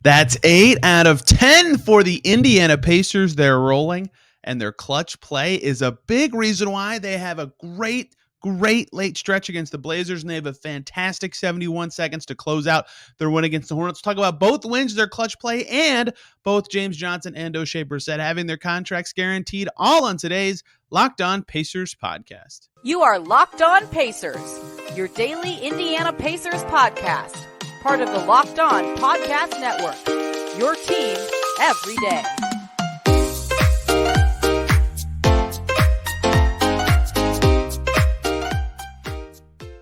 That's 8 out of 10 for the Indiana Pacers. They're rolling, and their clutch play is a big reason why they have a great late stretch against the Blazers, and they have a fantastic 71 seconds to close out their win against the Hornets. Let's talk about both wins, their clutch play, and both James Johnson and Oshae Brissett having their contracts guaranteed, all on today's Locked On Pacers podcast. You are Locked On Pacers, your daily Indiana Pacers podcast. Part of the Locked On Podcast Network, your team every day.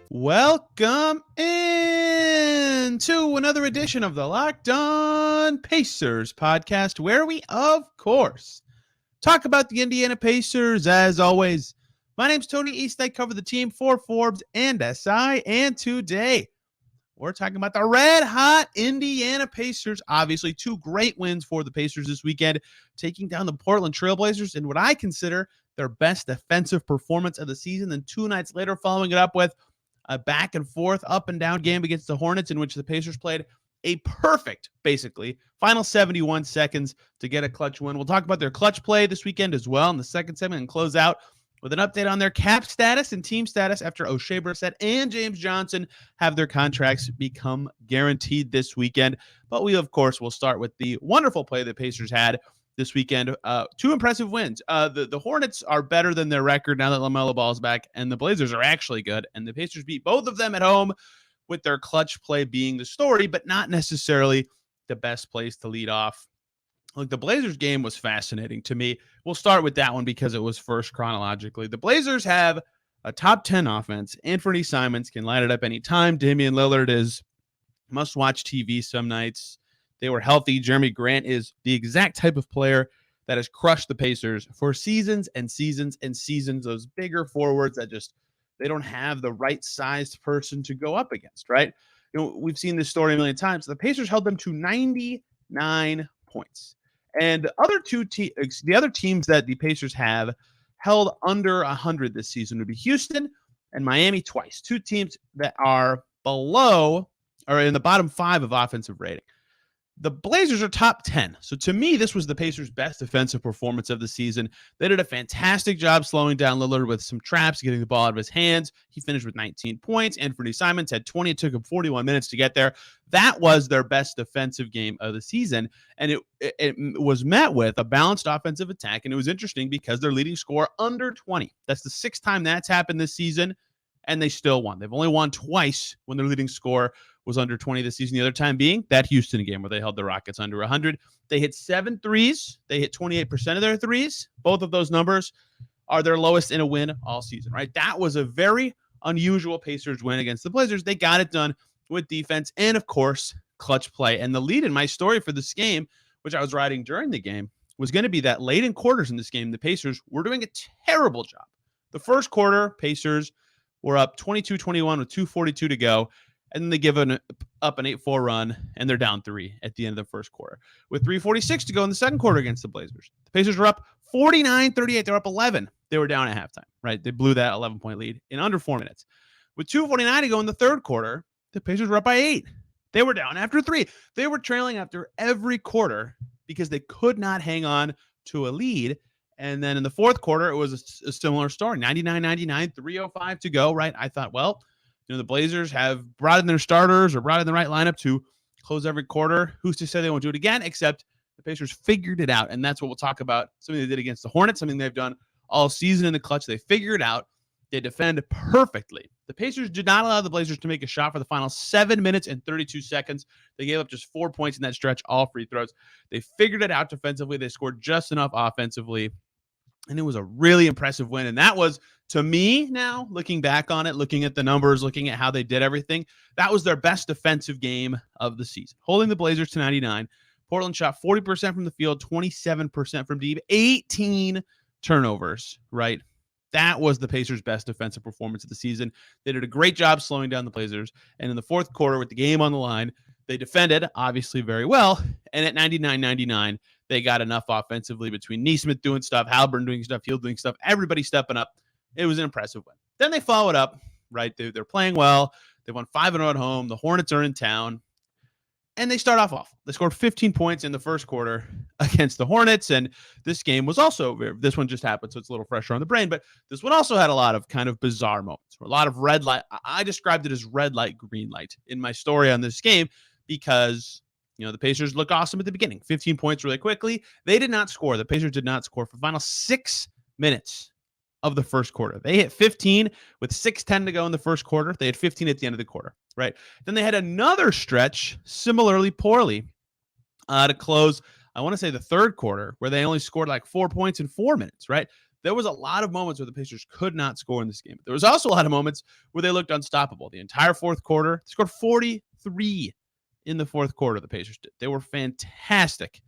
Welcome in to another edition of the Locked On Pacers podcast, where we, of course, talk about the Indiana Pacers. As always, my name's Tony East. I cover the team for Forbes and SI, and today we're talking about the red-hot Indiana Pacers. Obviously, two great wins for the Pacers this weekend, taking down the Portland Trail Blazers in what I consider their best defensive performance of the season. Then 2 nights later, following it up with a back-and-forth, up-and-down game against the Hornets, in which the Pacers played a perfect, basically, final 71 seconds to get a clutch win. We'll talk about their clutch play this weekend as well in the second segment and close out with an update on their cap status and team status after Oshae Brissett and James Johnson have their contracts become guaranteed this weekend. But we, of course, will start with the wonderful play the Pacers had this weekend. 2 impressive wins. The Hornets are better than their record now that LaMelo Ball is back, and the Blazers are actually good. And the Pacers beat both of them at home, with their clutch play being the story, but not necessarily the best place to lead off. Look, the Blazers game was fascinating to me. We'll start with that one because it was first chronologically. The Blazers have a top 10 offense. Anthony Simons can light it up anytime. Damian Lillard is must-watch TV some nights. They were healthy. Jeremy Grant is the exact type of player that has crushed the Pacers for seasons and seasons and seasons. Those bigger forwards that just, they don't have the right-sized person to go up against, right? You know, we've seen this story a million times. The Pacers held them to 99 points. And the other teams that the Pacers have held under 100 this season would be Houston and Miami twice. 2 teams that are below or in the bottom 5 of offensive rating. The Blazers are top 10. So to me, this was the Pacers' best defensive performance of the season. They did a fantastic job slowing down Lillard with some traps, getting the ball out of his hands. He finished with 19 points. Anthony Simons had 20. It took him 41 minutes to get there. That was their best defensive game of the season. And it was met with a balanced offensive attack. And it was interesting because their leading scorer under 20. That's the 6th time that's happened this season. And they still won. They've only won twice when their leading scorer was under 20 this season. The other time being that Houston game where they held the Rockets under 100. They hit 7 threes. They hit 28% of their threes. Both of those numbers are their lowest in a win all season, right? That was a very unusual Pacers win against the Blazers. They got it done with defense and, of course, clutch play. And the lead in my story for this game, which I was writing during the game, was going to be that late in quarters in this game, the Pacers were doing a terrible job. The first quarter, Pacers were up 22-21 with 2:42 to go. And then they give up an 8-4 run, and they're down 3 at the end of the first quarter. With 3:46 to go in the second quarter against the Blazers, the Pacers were up 49-38. They're up 11. They were down at halftime, right? They blew that 11-point lead in under 4 minutes. With 2:49 to go in the third quarter, the Pacers were up by 8. They were down after 3. They were trailing after every quarter because they could not hang on to a lead. And then in the fourth quarter, it was a similar story. 99-99, 3:05 to go, right? I thought, well, you know, the Blazers have brought in their starters or brought in the right lineup to close every quarter. Who's to say they won't do it again? Except the Pacers figured it out, and that's what we'll talk about. Something they did against the Hornets, something they've done all season in the clutch. They figured it out. They defend perfectly. The Pacers did not allow the Blazers to make a shot for the final 7 minutes and 32 seconds. They gave up just 4 points in that stretch, all free throws. They figured it out defensively. They scored just enough offensively, and it was a really impressive win. And that was, to me now, looking back on it, looking at the numbers, looking at how they did everything, that was their best defensive game of the season, holding the Blazers to 99. Portland shot 40% from the field, 27% from deep, 18 turnovers, right? That was the Pacers' best defensive performance of the season. They did a great job slowing down the Blazers. And in the fourth quarter, with the game on the line, they defended, obviously, very well. And at 99-99, they got enough offensively between Nesmith doing stuff, Halliburton doing stuff, Hield doing stuff, everybody stepping up. It was an impressive win. Then they followed up, right? They're playing well. They won 5-0 at home. The Hornets are in town. And they start off awful. They scored 15 points in the first quarter against the Hornets. And this game was also, this one just happened, so it's a little fresher on the brain. But this one also had a lot of kind of bizarre moments. A lot of red light. I described it as red light, green light in my story on this game because, the Pacers look awesome at the beginning. 15 points really quickly. They did not score. The Pacers did not score for the final 6 minutes of the first quarter. They hit 15 with 6:10 to go in the first quarter. They had 15 at the end of the quarter, right? Then they had another stretch similarly poorly to close, I want to say the third quarter, where they only scored like 4 points in 4 minutes, right? There was a lot of moments where the Pacers could not score in this game. There was also a lot of moments where they looked unstoppable. The entire fourth quarter, they scored 43 in the fourth quarter, the Pacers did. They were fantastic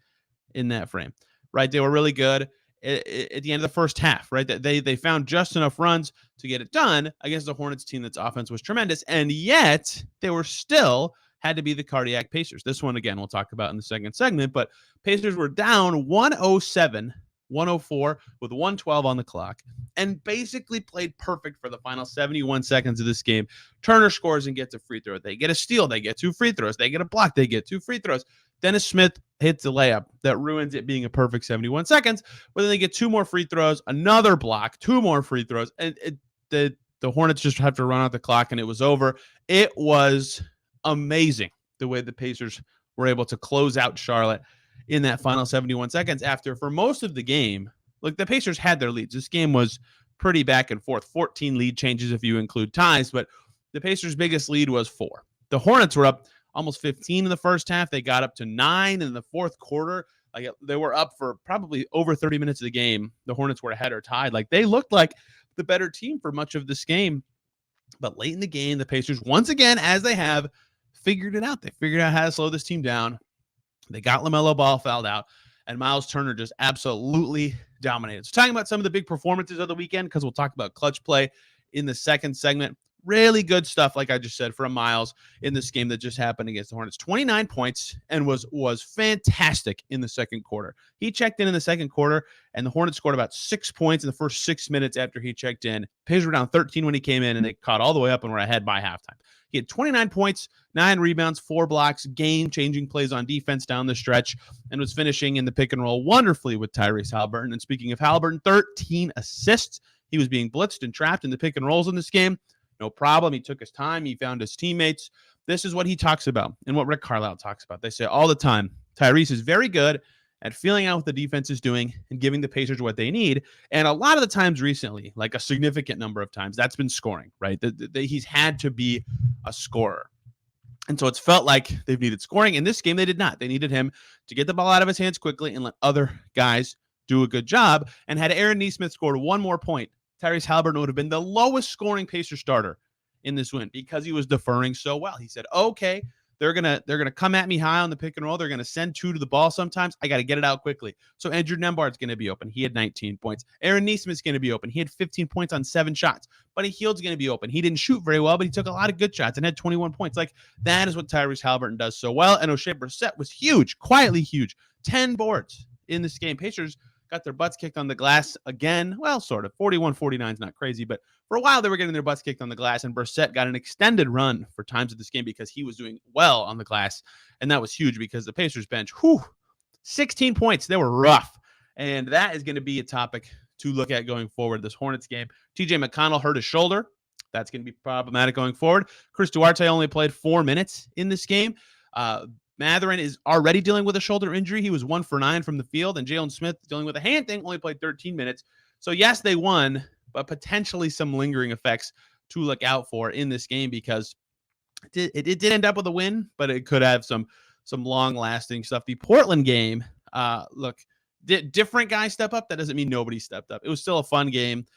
in that frame, right? They were really good at the end of the first half, right? They found just enough runs to get it done against the Hornets team that's offense was tremendous, and yet they were still had to be the cardiac Pacers. This one, again, we'll talk about in the second segment, but Pacers were down 107-104 with 112 on the clock and basically played perfect for the final 71 seconds of this game. Turner scores and gets a free throw. They get a steal. They get 2 free throws. They get a block. They get 2 free throws. Dennis Smith hits a layup that ruins it being a perfect 71 seconds, but then they get 2 more free throws, another block, 2 more free throws, and the Hornets just have to run out the clock, and it was over. It was amazing the way the Pacers were able to close out Charlotte in that final 71 seconds after, for most of the game, look, the Pacers had their leads. This game was pretty back and forth, 14 lead changes if you include ties, but the Pacers' biggest lead was 4. The Hornets were up almost 15 in the first half. They got up to 9 in the fourth quarter. Like, they were up for probably over 30 minutes of the game. The Hornets were ahead or tied. Like, they looked like the better team for much of this game. But late in the game, the Pacers, once again, as they have, figured it out. They figured out how to slow this team down. They got LaMelo Ball fouled out, and Miles Turner just absolutely dominated. So talking about some of the big performances of the weekend, because we'll talk about clutch play in the second segment. Really good stuff, like I just said, from Miles in this game that just happened against the Hornets. 29 points and was fantastic in the second quarter. He checked in the second quarter, and the Hornets scored about 6 points in the first 6 minutes after he checked in. Pacers were down 13 when he came in, and they caught all the way up and were ahead by halftime. He had 29 points, 9 rebounds, 4 blocks, game-changing plays on defense down the stretch, and was finishing in the pick and roll wonderfully with Tyrese Haliburton. And speaking of Haliburton, 13 assists. He was being blitzed and trapped in the pick and rolls in this game. No problem. He took his time. He found his teammates. This is what he talks about and what Rick Carlisle talks about. They say all the time, Tyrese is very good at feeling out what the defense is doing and giving the Pacers what they need. And a lot of the times recently, like a significant number of times, that's been scoring, right? He's had to be a scorer. And so it's felt like they've needed scoring. In this game, they did not. They needed him to get the ball out of his hands quickly and let other guys do a good job. And had Aaron Nesmith scored 1 more point, Tyrese Haliburton would have been the lowest scoring Pacer starter in this win because he was deferring so well. He said, okay, they're gonna come at me high on the pick and roll. They're gonna send 2 to the ball sometimes. I got to get it out quickly. So Andrew Nembhard's gonna be open. He had 19 points. Aaron Nesmith's gonna be open. He had 15 points on 7 shots. Buddy Hield's gonna be open. He didn't shoot very well, but he took a lot of good shots and had 21 points. Like, that is what Tyrese Haliburton does so well. And Oshae Brissett was huge, quietly huge. 10 boards in this game. Pacers got their butts kicked on the glass again. Well, sort of. 41-49 is not crazy, but for a while they were getting their butts kicked on the glass, and Brissett got an extended run for times of this game because he was doing well on the glass, and that was huge because the Pacers bench, 16 points. They were rough, and that is going to be a topic to look at going forward this Hornets game. TJ McConnell hurt his shoulder. That's going to be problematic going forward. Chris Duarte only played 4 minutes in this game. Mathurin is already dealing with a shoulder injury. He was 1 for 9 from the field, and Jalen Smith, dealing with a hand thing, only played 13 minutes. So yes, they won, but potentially some lingering effects to look out for in this game because it did end up with a win, but it could have some long-lasting stuff. The Portland game, different guys step up. That doesn't mean nobody stepped up. It was still a fun game.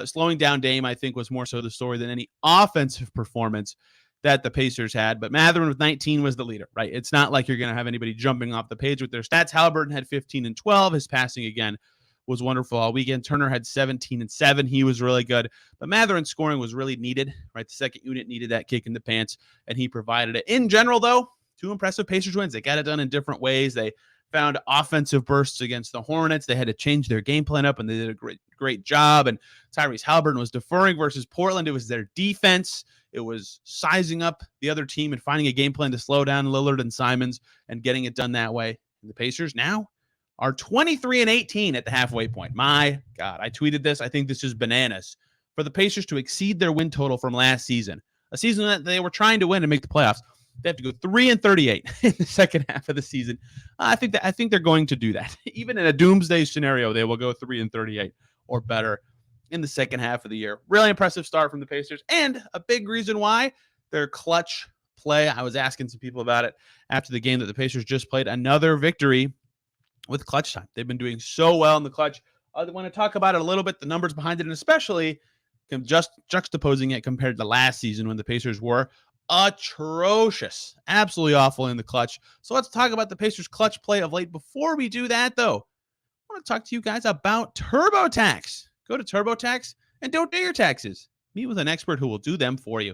Slowing down Dame, I think, was more so the story than any offensive performance that the Pacers had, but Mathurin with 19 was the leader, right? It's not like you're going to have anybody jumping off the page with their stats. Haliburton had 15 and 12. His passing, again, was wonderful all weekend. Turner had 17 and 7. He was really good, but Mathurin's scoring was really needed, right? The second unit needed that kick in the pants, and he provided it. In general, though, 2 impressive Pacers wins. They got it done in different ways. They found offensive bursts against the Hornets. They had to change their game plan up, and they did a great job. And Tyrese Haliburton was deferring versus Portland. It was their defense. It was sizing up the other team and finding a game plan to slow down Lillard and Simons and getting it done that way. And the Pacers now are 23-18 at the halfway point. My God, I tweeted this. I think this is bananas for the Pacers to exceed their win total from last season, a season that they were trying to win and make the playoffs. They have to go 3-38 in the second half of the season. I think they're going to do that. Even in a doomsday scenario, they will go 3-38 or better in the second half of the year. Really impressive start from the Pacers, and a big reason why their clutch play. I was asking some people about it after the game that the Pacers just played. Another victory with clutch time. They've been doing so well in the clutch. I want to talk about it a little bit, the numbers behind it, and especially just juxtaposing it compared to last season when the Pacers were atrocious, absolutely awful in the clutch. So let's talk about the Pacers' clutch play of late. Before we do that, though, I want to talk to you guys about TurboTax. Go to TurboTax and don't do your taxes. Meet with an expert who will do them for you.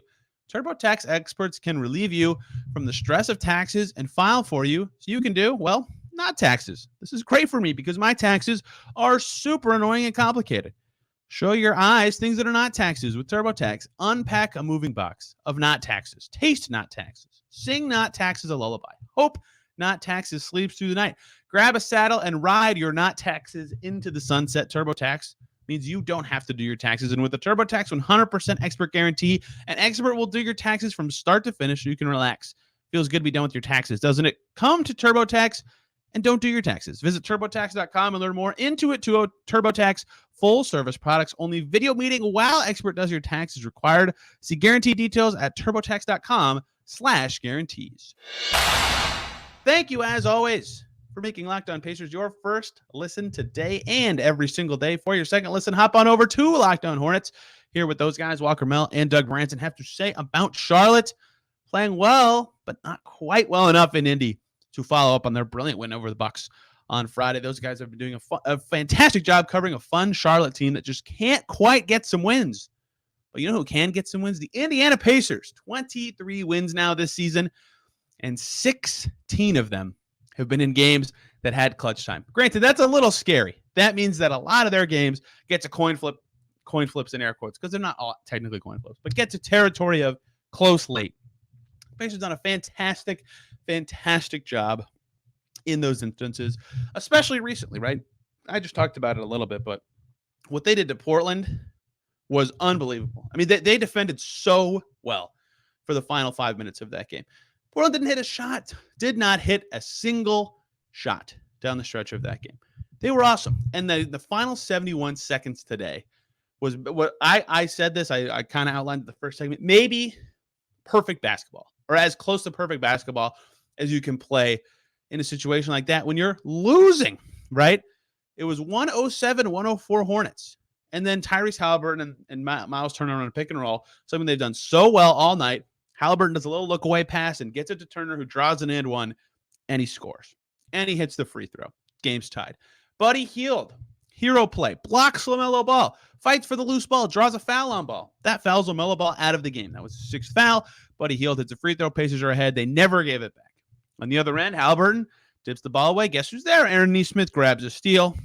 TurboTax experts can relieve you from the stress of taxes and file for you so you can do, well, not taxes. This is great for me because my taxes are super annoying and complicated. Show your eyes things that are not taxes with TurboTax. Unpack a moving box of not taxes. Taste not taxes. Sing not taxes a lullaby. Hope not taxes sleeps through the night. Grab a saddle and ride your not taxes into the sunset. TurboTax means you don't have to do your taxes. And with the TurboTax 100% expert guarantee, an expert will do your taxes from start to finish so you can relax. Feels good to be done with your taxes, doesn't it? Come to TurboTax and don't do your taxes. Visit TurboTax.com and learn more. Intuit TurboTax, full service products, only video meeting while expert does your taxes required. See guarantee details at TurboTax.com/guarantees. Thank you, as always, for making Locked On Pacers your first listen today and every single day. For your second listen, hop on over to Locked On Hornets. Here with those guys, Walker Mel and Doug Branson, have to say about Charlotte playing well, but not quite well enough in Indy to follow up on their brilliant win over the Bucks on Friday. Those guys have been doing a fantastic job covering a fun Charlotte team that just can't quite get some wins. But you know who can get some wins? The Indiana Pacers. 23 wins now this season, and 16 of them have been in games that had clutch time. Granted, that's a little scary. That means that a lot of their games get to coin flips in air quotes, because they're not all technically coin flips, but get to territory of close late. The Pacers done a fantastic job in those instances, especially recently, right? I just talked about it a little bit, but what they did to Portland was unbelievable. I mean, they defended so well for the final 5 minutes of that game. Portland didn't hit a shot, did not hit a single shot down the stretch of that game. They were awesome. And the final 71 seconds today was what I said this, I kind of outlined the first segment, maybe perfect basketball, or as close to perfect basketball as you can play in a situation like that when you're losing, right? It was 107-104 Hornets. And then Tyrese Halliburton and Miles Turner on a pick and roll, something they've done so well all night. Halliburton does a little look away pass and gets it to Turner, who draws an and one, and he scores. And he hits the free throw. Game's tied. Buddy Hield, hero play, blocks LaMelo Ball, fights for the loose ball, draws a foul on Ball. That fouls LaMelo Ball out of the game. That was the sixth foul. Buddy Hield hits a free throw. Pacers are ahead. They never gave it back. On the other end, Halliburton tips the ball away. Guess who's there? Aaron Nesmith grabs a steal.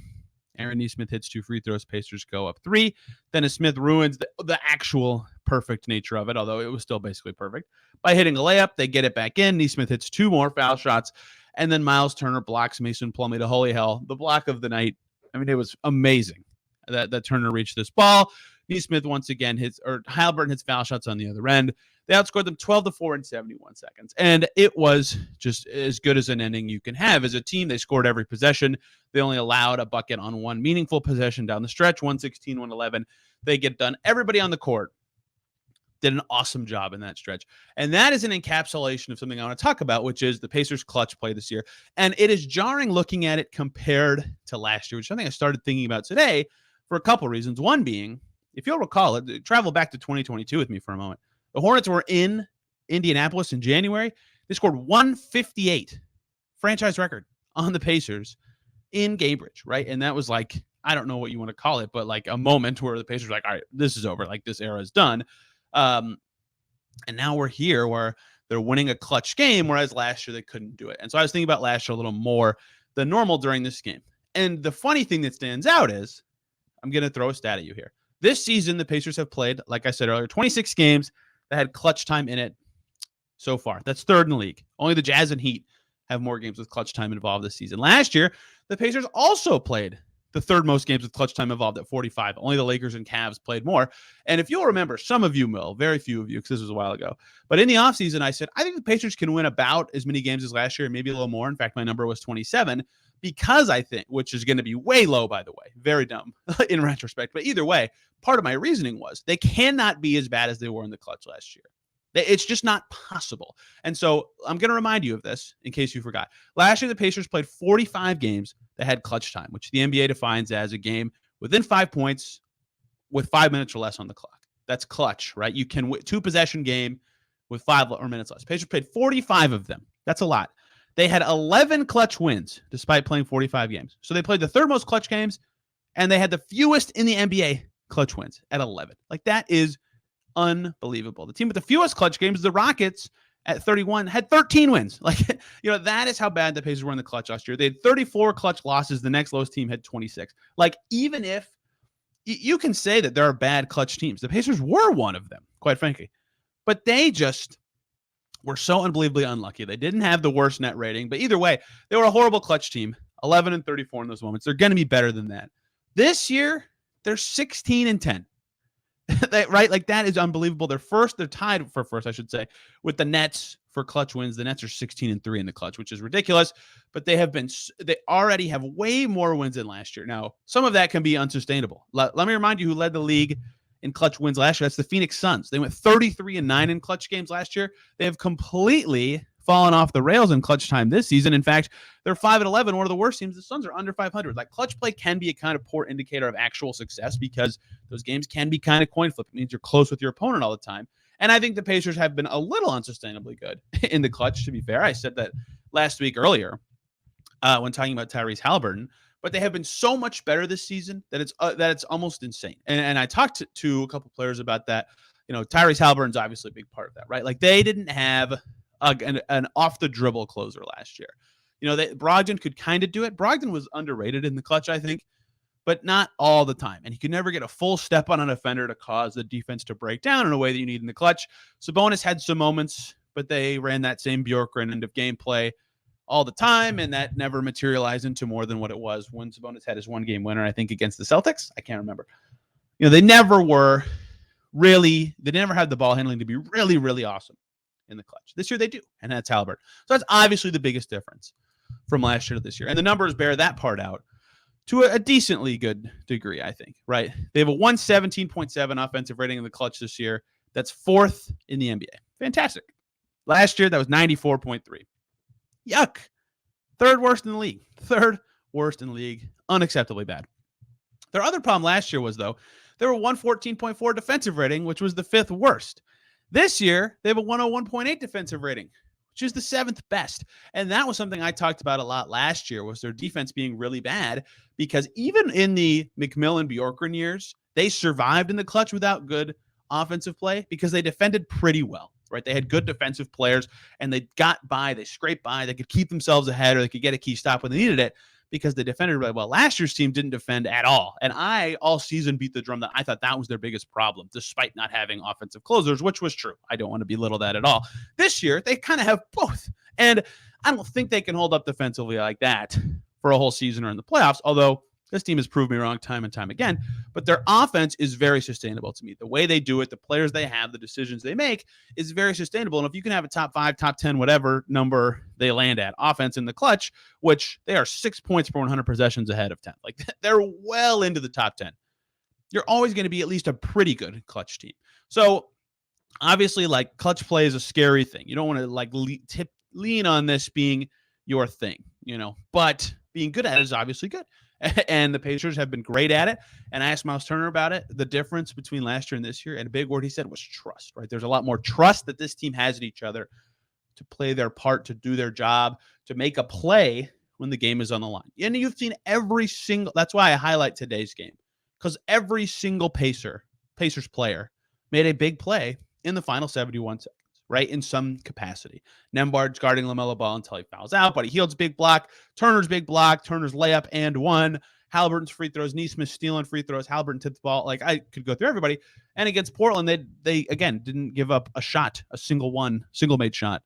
Aaron Nesmith hits 2 free throws. Pacers go up 3. Dennis Smith ruins the actual perfect nature of it, although it was still basically perfect. By hitting a layup, they get it back in. Nesmith hits 2 more foul shots. And then Miles Turner blocks Mason Plumlee to holy hell. The block of the night. I mean, it was amazing that Turner reached this ball. Nesmith once again Halliburton hits foul shots on the other end. They outscored them 12-4 in 71 seconds. And it was just as good as an ending you can have. As a team, they scored every possession. They only allowed a bucket on one meaningful possession down the stretch, 116-111. They get done. Everybody on the court did an awesome job in that stretch. And that is an encapsulation of something I want to talk about, which is the Pacers' clutch play this year. And it is jarring looking at it compared to last year, which I think I started thinking about today for a couple reasons. One being, if you'll recall it, travel back to 2022 with me for a moment. The Hornets were in Indianapolis in January. They scored 158, franchise record, on the Pacers in Gainbridge, right? And that was like, I don't know what you want to call it, but like a moment where the Pacers were like, all right, this is over. Like, this era is done. And now we're here where they're winning a clutch game, whereas last year they couldn't do it. And so I was thinking about last year a little more than normal during this game. And the funny thing that stands out is, I'm going to throw a stat at you here. This season, the Pacers have played, like I said earlier, 26 games. that had clutch time in it so far. That's third in the league. Only the Jazz and Heat have more games with clutch time involved this season. Last year, the Pacers also played the third most games with clutch time involved at 45. Only the Lakers and Cavs played more. And if you'll remember, some of you will, very few of you, because this was a while ago. But in the offseason, I said, I think the Pacers can win about as many games as last year, maybe a little more. In fact, my number was 27, because I think, which is going to be way low, by the way, very dumb in retrospect. But either way, part of my reasoning was they cannot be as bad as they were in the clutch last year. It's just not possible. And so I'm going to remind you of this in case you forgot. Last year, the Pacers played 45 games that had clutch time, which the NBA defines as a game within 5 points with 5 minutes or less on the clock. That's clutch, right? You can win 2-possession game with 5 or minutes less. Pacers played 45 of them. That's a lot. They had 11 clutch wins despite playing 45 games. So they played the third most clutch games, and they had the fewest in the NBA clutch wins at 11. Like, that is unbelievable. The team with the fewest clutch games, the Rockets, at 31, had 13 wins. Like, that is how bad the Pacers were in the clutch last year. They had 34 clutch losses. The next lowest team had 26. Like, even if you can say that there are bad clutch teams, the Pacers were one of them, quite frankly. But they just were so unbelievably unlucky. They didn't have the worst net rating. But either way, they were a horrible clutch team, 11 and 34 in those moments. They're going to be better than that. This year, they're 16 and 10. Right? Like, that is unbelievable. They're tied for first, I should say, with the Nets for clutch wins. The Nets are 16 and 3 in the clutch, which is ridiculous, but they already have way more wins than last year. Now, some of that can be unsustainable. Let me remind you who led the league in clutch wins last year. That's the Phoenix Suns. They went 33 and 9 in clutch games last year. They have completely fallen off the rails in clutch time this season. In fact, they're 5 and 11, one of the worst teams. The Suns are under 500. Like, clutch play can be a kind of poor indicator of actual success because those games can be kind of coin flip. It means you're close with your opponent all the time. And I think the Pacers have been a little unsustainably good in the clutch, to be fair. I said that last week earlier when talking about Tyrese Halliburton, but they have been so much better this season that it's almost insane. And I talked to a couple players about that. Tyrese Halliburton's obviously a big part of that, right? Like, they didn't have an off the dribble closer last year. Brogdon could kind of do it. Brogdon was underrated in the clutch, I think, but not all the time. And he could never get a full step on an offender to cause the defense to break down in a way that you need in the clutch. Sabonis had some moments, but they ran that same Bjorkgren end of game play all the time, and that never materialized into more than what it was when Sabonis had his 1-game winner, I think, against the Celtics. I can't remember. They never had the ball handling to be really, really awesome in the clutch. This year they do, and that's Halliburton. So that's obviously the biggest difference from last year to this year. And the numbers bear that part out to a decently good degree, I think, right? They have a 117.7 offensive rating in the clutch this year. That's 4th in the NBA. Fantastic. Last year, that was 94.3. Yuck. 3rd worst in the league. 3rd worst in the league. Unacceptably bad. Their other problem last year was, though, they were 114.4 defensive rating, which was the 5th worst. This year, they have a 101.8 defensive rating, which is the 7th best. And that was something I talked about a lot last year, was their defense being really bad, because even in the McMillan-Bjorkgren years, they survived in the clutch without good offensive play because they defended pretty well, right? They had good defensive players, and they got by, they scraped by, they could keep themselves ahead, or they could get a key stop when they needed it, because they defended really well. Last year's team didn't defend at all. And I, all season, beat the drum that I thought that was their biggest problem, despite not having offensive closers, which was true. I don't want to belittle that at all. This year, they kind of have both. And I don't think they can hold up defensively like that for a whole season or in the playoffs, although this team has proved me wrong time and time again. But their offense is very sustainable to me. The way they do it, the players they have, the decisions they make is very sustainable. And if you can have a top 5, top 10, whatever number they land at offense in the clutch, which they are 6 points per 100 possessions ahead of 10. Like, they're well into the top 10. You're always going to be at least a pretty good clutch team. So obviously, like, clutch play is a scary thing. You don't want to lean on this being your thing, but being good at it is obviously good. And the Pacers have been great at it. And I asked Miles Turner about it. The difference between last year and this year, and a big word he said, was trust, right? There's a lot more trust that this team has in each other to play their part, to do their job, to make a play when the game is on the line. And you've seen that's why I highlight today's game, because every single Pacers player made a big play in the final 71 seconds, right? In some capacity. Nembhard's guarding LaMelo Ball until he fouls out. Buddy Hield's big block. Turner's big block. Turner's layup and one. Halliburton's free throws, Neesmith stealing free throws, Halliburton tipped the ball. Like, I could go through everybody. And against Portland, they again didn't give up a shot, a single made shot.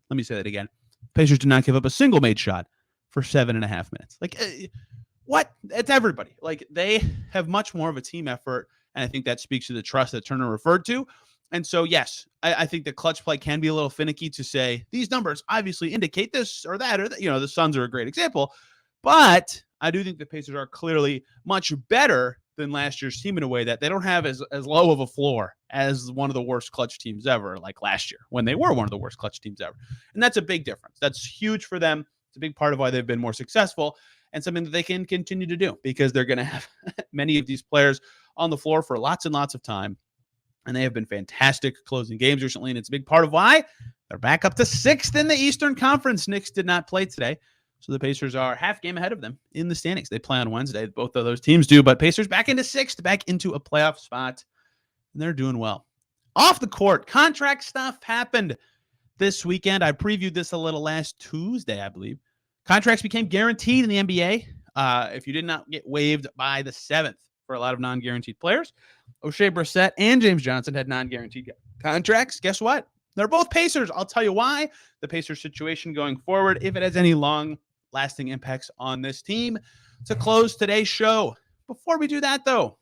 Let me say that again. Pacers did not give up a single made shot for 7.5 minutes. Like, what? It's everybody. Like, they have much more of a team effort, and I think that speaks to the trust that Turner referred to. And so, yes, I think the clutch play can be a little finicky to say these numbers obviously indicate this or that, or that, the Suns are a great example. But I do think the Pacers are clearly much better than last year's team in a way that they don't have as low of a floor as one of the worst clutch teams ever, like last year when they were one of the worst clutch teams ever. And that's a big difference. That's huge for them. It's a big part of why they've been more successful and something that they can continue to do because they're going to have many of these players on the floor for lots and lots of time. And they have been fantastic closing games recently, and it's a big part of why they're back up to 6th in the Eastern Conference. Knicks did not play today, so the Pacers are half game ahead of them in the standings. They play on Wednesday. Both of those teams do, but Pacers back into 6th, back into a playoff spot, and they're doing well. Off the court, contract stuff happened this weekend. I previewed this a little last Tuesday, I believe. Contracts became guaranteed in the NBA if you did not get waived by the 7th for a lot of non-guaranteed players. Oshae, Brissett, and James Johnson had non-guaranteed contracts. Guess what? They're both Pacers. I'll tell you why. The Pacers situation going forward, if it has any long-lasting impacts on this team. To close today's show. Before we do that, though,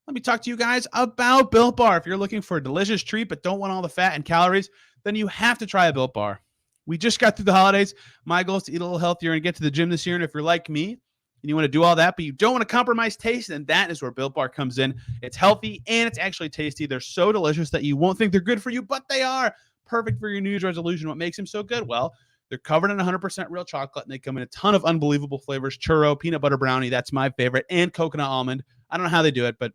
let me talk to you guys about Built Bar. If you're looking for a delicious treat but don't want all the fat and calories, then you have to try a Built Bar. We just got through the holidays. My goal is to eat a little healthier and get to the gym this year. And if you're like me, and you want to do all that, but you don't want to compromise taste, and that is where Built Bar comes in. It's healthy, and it's actually tasty. They're so delicious that you won't think they're good for you, but they are. Perfect for your New Year's resolution. What makes them so good? Well, they're covered in 100% real chocolate, and they come in a ton of unbelievable flavors. Churro, peanut butter brownie, that's my favorite, and coconut almond. I don't know how they do it, but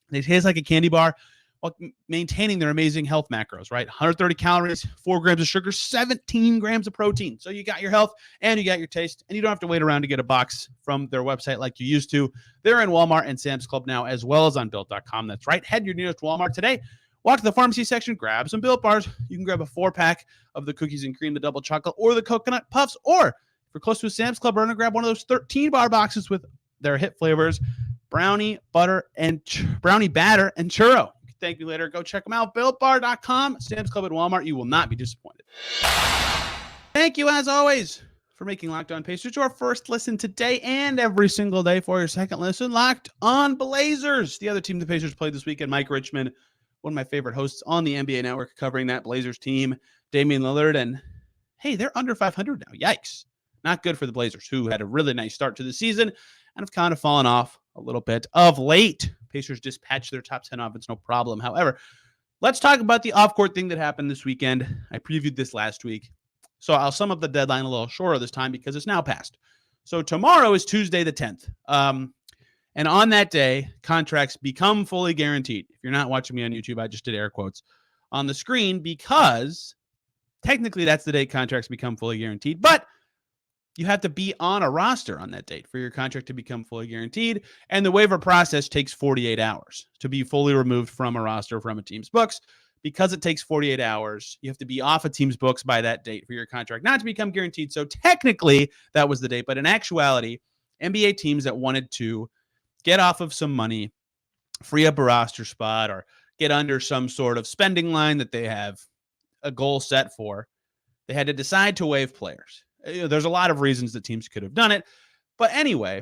they taste like a candy bar while maintaining their amazing health macros, right? 130 calories, 4 grams of sugar, 17 grams of protein. So you got your health and you got your taste, and you don't have to wait around to get a box from their website like you used to. They're in Walmart and Sam's Club now, as well as on Built.com. That's right. Head to your nearest Walmart today. Walk to the pharmacy section, grab some Built Bars. You can grab a 4-pack of the cookies and cream, the double chocolate, or the coconut puffs. Or if you're close to a Sam's Club runner, grab one of those 13-bar boxes with their hit flavors, brownie, batter, and churro. Thank you later. Go check them out. BuiltBar.com, Sam's Club, and Walmart. You will not be disappointed. Thank you, as always, for making Locked On Pacers your first listen today and every single day. For your second listen, Locked On Blazers. The other team the Pacers played this weekend, Mike Richmond, one of my favorite hosts on the NBA Network, covering that Blazers team, Damian Lillard. And, hey, they're under 500 now. Yikes. Not good for the Blazers, who had a really nice start to the season and have kind of fallen off a little bit of late. Pacers dispatched their top 10 offense, no problem. However, let's talk about the off-court thing that happened this weekend. I previewed this last week, so I'll sum up the deadline a little shorter this time because it's now passed. So tomorrow is Tuesday the 10th. And on that day, contracts become fully guaranteed. If you're not watching me on YouTube, I just did air quotes on the screen because technically that's the day contracts become fully guaranteed. But you have to be on a roster on that date for your contract to become fully guaranteed. And the waiver process takes 48 hours to be fully removed from a roster from a team's books. Because it takes 48 hours, you have to be off a team's books by that date for your contract not to become guaranteed. So technically, that was the date. But in actuality, NBA teams that wanted to get off of some money, free up a roster spot, or get under some sort of spending line that they have a goal set for, they had to decide to waive players. There's a lot of reasons that teams could have done it. But anyway,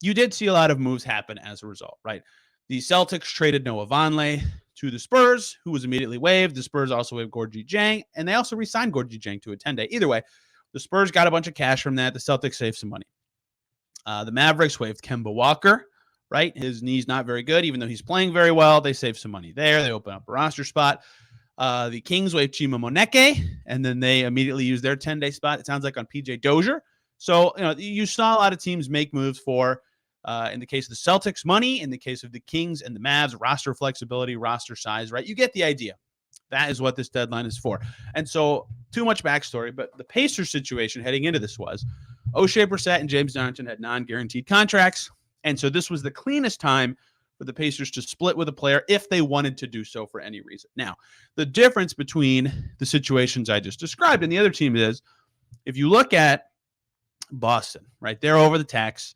you did see a lot of moves happen as a result, right? The Celtics traded Noah Vonleh to the Spurs, who was immediately waived. The Spurs also waived Gorgui Dieng, and they also re-signed Gorgui Dieng to a 10-day. Either way, the Spurs got a bunch of cash from that. The Celtics saved some money. The Mavericks waived Kemba Walker, right? His knee's not very good, even though he's playing very well. They saved some money there. They opened up a roster spot. The Kings waived Chima Moneke, and then they immediately used their 10-day spot, it sounds like, on PJ Dozier. So, you saw a lot of teams make moves for, in the case of the Celtics, money. In the case of the Kings and the Mavs, roster flexibility, roster size, right? You get the idea. That is what this deadline is for. And so, too much backstory, but the Pacers situation heading into this was Oshae, Brissett, and James Johnson had non-guaranteed contracts. And so this was the cleanest time for the Pacers to split with a player if they wanted to do so for any reason. Now, the difference between the situations I just described and the other team is, if you look at Boston, right, they're over the tax.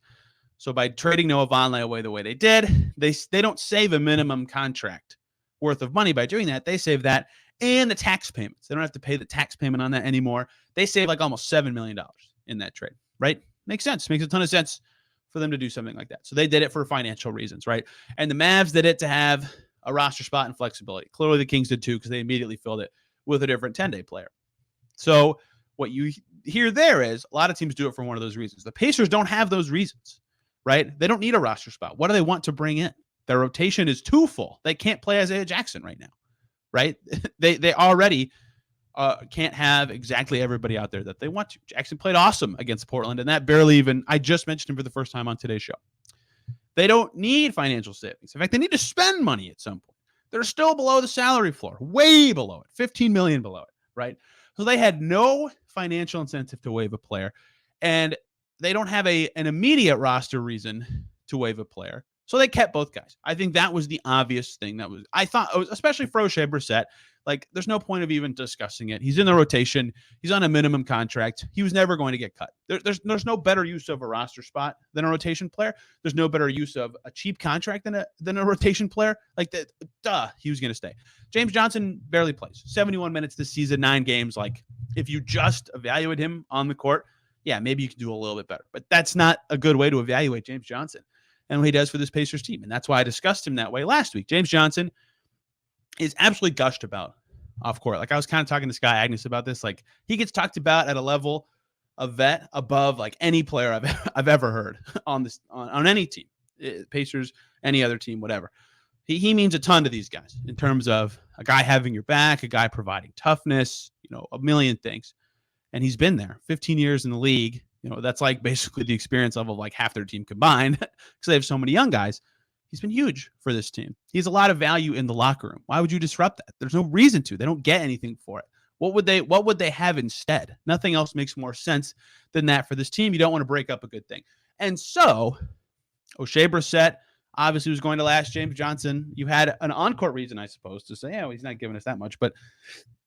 So by trading Noah Vonleh away the way they did, they don't save a minimum contract worth of money by doing that. They save that and the tax payments. They don't have to pay the tax payment on that anymore. They save like almost $7 million in that trade, right? Makes sense. Makes a ton of sense for them to do something like that. So they did it for financial reasons, right? And the Mavs did it to have a roster spot and flexibility. Clearly the Kings did too, because they immediately filled it with a different 10-day player. So what you hear there is a lot of teams do it for one of those reasons. The Pacers don't have those reasons, right? They don't need a roster spot. What do they want to bring in? Their rotation is too full. They can't play Isaiah Jackson right now, right? They already can't have exactly everybody out there that they want to. Jackson played awesome against Portland, and that barely even, I just mentioned him for the first time on today's show. They don't need financial savings. In fact, they need to spend money at some point. They're still below the salary floor, way below it, $15 million below it, right? So they had no financial incentive to waive a player, and they don't have an immediate roster reason to waive a player. So they kept both guys. I think that was the obvious thing. I thought, especially for Oshae Brissett, like there's no point of even discussing it. He's in the rotation. He's on a minimum contract. He was never going to get cut. There's no better use of a roster spot than a rotation player. There's no better use of a cheap contract than a rotation player. Like that, he was going to stay. James Johnson barely plays. 71 minutes this season, 9 games. Like if you just evaluate him on the court, yeah, maybe you can do a little bit better. But that's not a good way to evaluate James Johnson and what he does for this Pacers team. And that's why I discussed him that way last week. James Johnson is absolutely gushed about off court. Like I was kind of talking to Sky Agnes about this. Like he gets talked about at a level of vet above like any player I've ever heard on this on any team, Pacers, any other team, whatever. He means a ton to these guys in terms of a guy having your back, a guy providing toughness, a million things. And he's been there 15 years in the league. That's like basically the experience level of like half their team combined because they have so many young guys. He's been huge for this team. He has a lot of value in the locker room. Why would you disrupt that? There's no reason to. They don't get anything for it. What would they have instead? Nothing else makes more sense than that for this team. You don't want to break up a good thing. And so Oshae Brissett obviously was going to last. James Johnson, you had an on-court reason, I suppose, to say, he's not giving us that much. But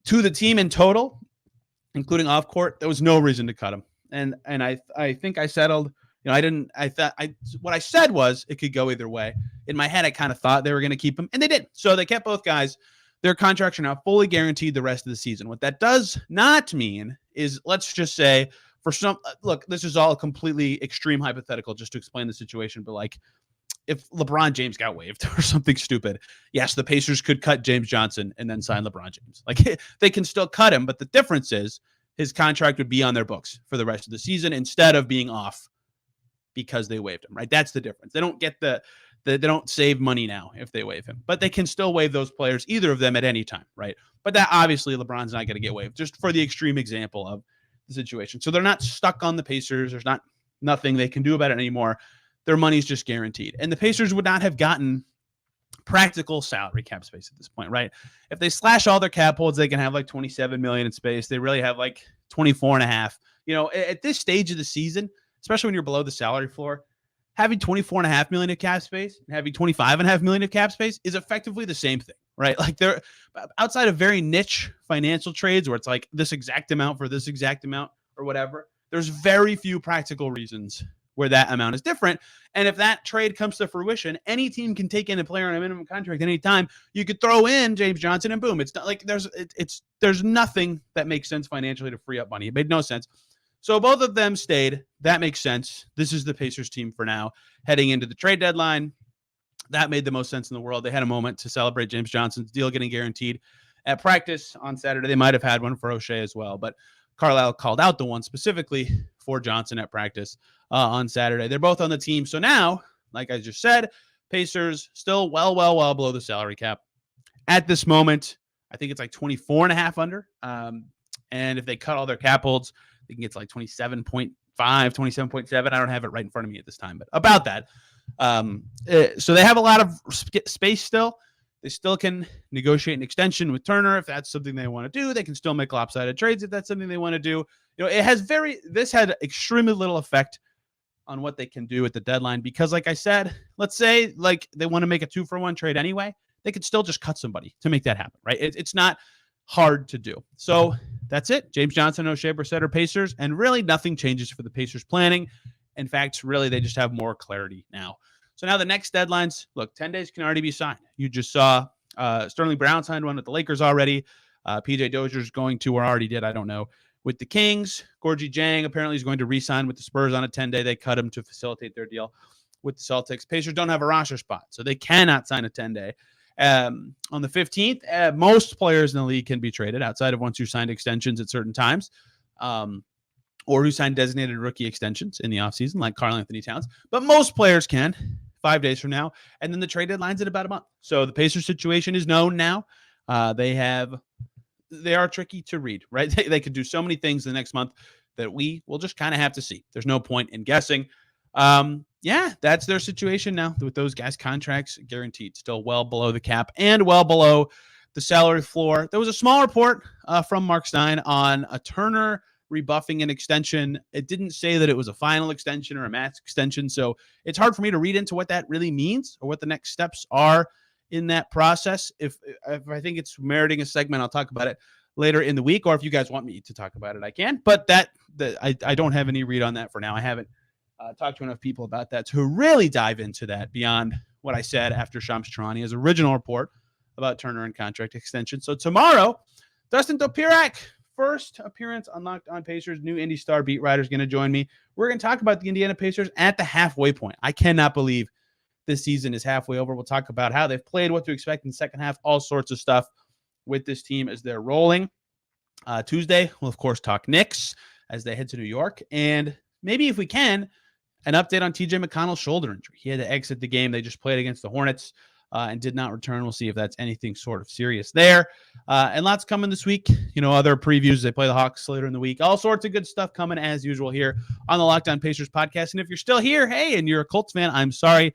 to the team in total, including off-court, there was no reason to cut him. And I think I settled. What I said was it could go either way. In my head, I kind of thought they were going to keep him, and they did. So they kept both guys. Their contracts are now fully guaranteed the rest of the season. What that does not mean is, let's just say, look, this is all completely extreme hypothetical just to explain the situation, but like if LeBron James got waived or something stupid, yes, the Pacers could cut James Johnson and then sign LeBron James. Like they can still cut him, but the difference is his contract would be on their books for the rest of the season instead of being off because they waived him, right? That's the difference. They don't get they don't save money now if they waive him, but they can still waive those players, either of them at any time, right? But that obviously LeBron's not going to get waived, just for the extreme example of the situation. So they're not stuck on the Pacers. There's nothing they can do about it anymore. Their money's just guaranteed. And the Pacers would not have gotten practical salary cap space at this point, right? If they slash all their cap holds, they can have like 27 million in space. They really have like 24 and a half. At this stage of the season, especially when you're below the salary floor, having 24.5 million of cap space and having 25.5 million of cap space is effectively the same thing, right? Like they're outside of very niche financial trades where it's like this exact amount for this exact amount or whatever. There's very few practical reasons where that amount is different. And if that trade comes to fruition, any team can take in a player on a minimum contract at any time. You could throw in James Johnson and boom. It's not like there's nothing that makes sense financially to free up money. It made no sense. So both of them stayed. That makes sense. This is the Pacers team for now, heading into the trade deadline. That made the most sense in the world. They had a moment to celebrate James Johnson's deal getting guaranteed at practice on Saturday. They might have had one for Oshae as well, but Carlisle called out the one specifically for Johnson at practice on Saturday. They're both on the team. So now, like I just said, Pacers still well below the salary cap. At this moment, I think it's like 24.5 under. And if they cut all their cap holds, they can get to like 27.5, 27.7. I don't have it right in front of me at this time, but about that. So they have a lot of space still. They still can negotiate an extension with Turner if that's something they want to do. They can still make lopsided trades if that's something they want to do. This had extremely little effect on what they can do at the deadline because, like I said, let's say like they want to make a 2-for-1 trade anyway, they could still just cut somebody to make that happen, right? It's not hard to do. So that's it. James Johnson, Oshae Brissett are Pacers, and really nothing changes for the Pacers planning In fact, really, they just have more clarity now. So now the next deadlines, look, 10 days can already be signed. You just saw Sterling Brown signed one with the Lakers already. PJ Dozier's going to, or already did, I don't know, with the Kings. Gorgie Jang apparently is going to re-sign with the Spurs on a 10-day. They cut him to facilitate their deal with the Celtics. Pacers don't have a roster spot, so they cannot sign a 10-day. On the 15th, most players in the league can be traded outside of ones who signed extensions at certain times. Or who signed designated rookie extensions in the offseason, like Karl-Anthony Towns. But most players can 5 days from now. And then the trade deadline's in about a month. So the Pacers situation is known now. They are tricky to read, right? They could do so many things the next month that we will just kind of have to see. There's no point in guessing. That's their situation now with those guys' contracts guaranteed, still well below the cap and well below the salary floor. There was a small report from Mark Stein on a Turner rebuffing an extension. It didn't say that it was a final extension or a max extension, so it's hard for me to read into what that really means or what the next steps are in that process. If I think it's meriting a segment, I'll talk about it later in the week, or if you guys want me to talk about it, I can. But I don't have any read on that for now. I haven't talked to enough people about that to really dive into that beyond what I said after Shams Charania's original report about Turner and contract extension. So tomorrow, Dustin Dopirak, first appearance on Locked On Pacers. New Indy Star beat writer is going to join me. We're going to talk about the Indiana Pacers at the halfway point. I cannot believe this season is halfway over. We'll talk about how they've played, what to expect in the second half, all sorts of stuff with this team as they're rolling. Tuesday, we'll, of course, talk Knicks as they head to New York. And maybe if we can, an update on TJ McConnell's shoulder injury. He had to exit the game. They just played against the Hornets and did not return. We'll see if that's anything sort of serious there. And lots coming this week. Other previews. They play the Hawks later in the week. All sorts of good stuff coming as usual here on the Locked On Pacers podcast. And if you're still here, hey, and you're a Colts fan, I'm sorry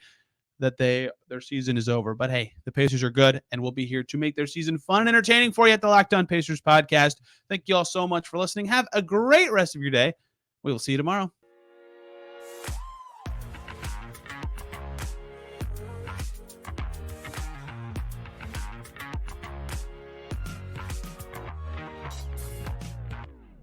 that their season is over. But hey, the Pacers are good, and we'll be here to make their season fun and entertaining for you at the Locked On Pacers podcast. Thank you all so much for listening. Have a great rest of your day. We will see you tomorrow.